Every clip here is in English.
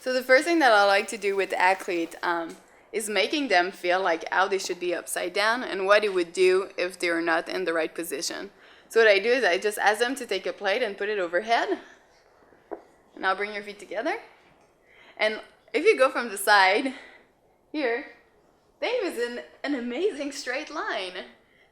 So the first thing that I like to do with athletes is making them feel like how they should be upside down and what it would do if they're not in the right position. So what I do is I just ask them to take a plate and put it overhead. Now bring your feet together. And if you go from the side, here, Dave is in an amazing straight line.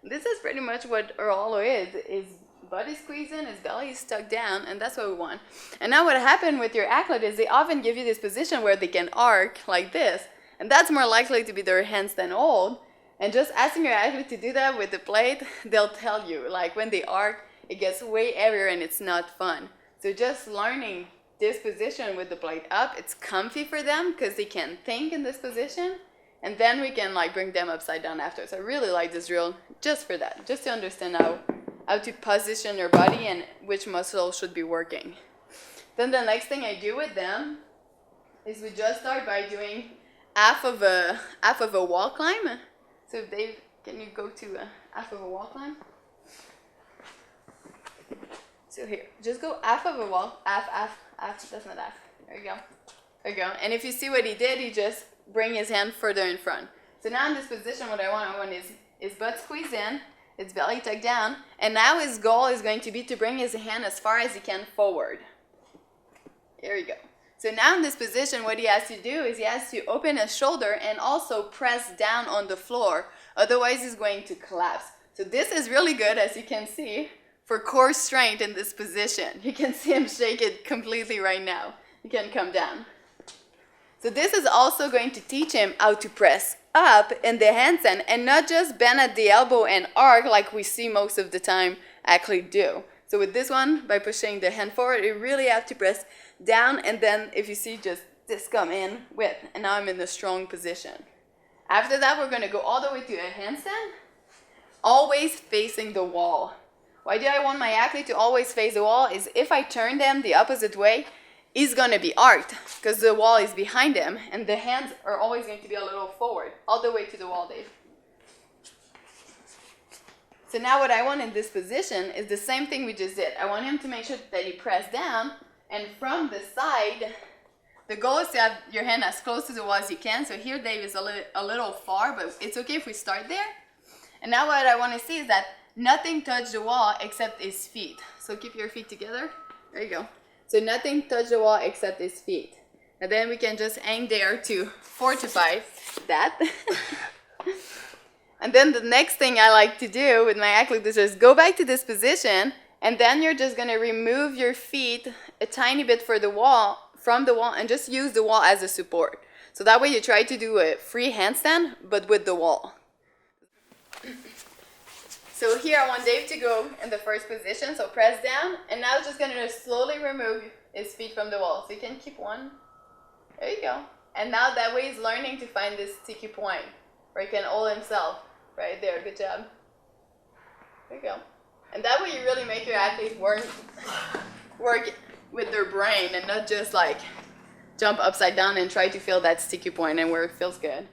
This is pretty much what our hollow is body squeezing, his belly is stuck down, and that's what we want. And now what happened with your athlete is they often give you this position where they can arc like this, and that's more likely to be their handstand hold. And just asking your athlete to do that with the plate, they'll tell you, like when they arc, it gets way heavier and it's not fun. So just learning this position with the plate up, it's comfy for them because they can think in this position, and then we can like bring them upside down after. So I really like this drill just for that, just to understand how to position your body and which muscle should be working. Then the next thing I do with them is we just start by doing half of a wall climb. So Dave, can you go to half of a wall climb? So here, just go half of a wall, half, that's not half. There you go. There you go. And if you see what he did, he just bring his hand further in front. So now in this position, what I want is his butt squeeze in, his belly tucked down, and now his goal is going to be to bring his hand as far as he can forward. Here we go. So now in this position, what he has to do is he has to open his shoulder and also press down on the floor. Otherwise, he's going to collapse. So this is really good, as you can see, for core strength in this position. You can see him shake it completely right now. You can come down. So this is also going to teach him how to press up in the handstand and not just bend at the elbow and arc like we see most of the time athletes do. So with this one, by pushing the hand forward, you really have to press down, and then if you see, just this come in with, and now I'm in the strong position. After that, we're going to go all the way to a handstand, always facing the wall. Why do I want my athlete to always face the wall? Is if I turn them the opposite way, he's going to be arced because the wall is behind him, and the hands are always going to be a little forward, all the way to the wall, Dave. So now what I want in this position is the same thing we just did. I want him to make sure that he press down, and from the side, the goal is to have your hand as close to the wall as you can. So here Dave is a little far, but it's okay if we start there. And now what I want to see is that nothing touched the wall except his feet. So keep your feet together. There you go. So nothing touched the wall except his feet. And then we can just hang there to fortify that. And then the next thing I like to do with my athlete is just go back to this position, and then you're just going to remove your feet a tiny bit from the wall, and just use the wall as a support. So that way you try to do a free handstand, but with the wall. So here I want Dave to go in the first position, so press down, and now just going to slowly remove his feet from the wall. So you can keep one. There you go. And now that way he's learning to find this sticky point where he can hold himself. Right there, good job. There you go. And that way you really make your athletes work with their brain and not just like jump upside down and try to feel that sticky point and where it feels good.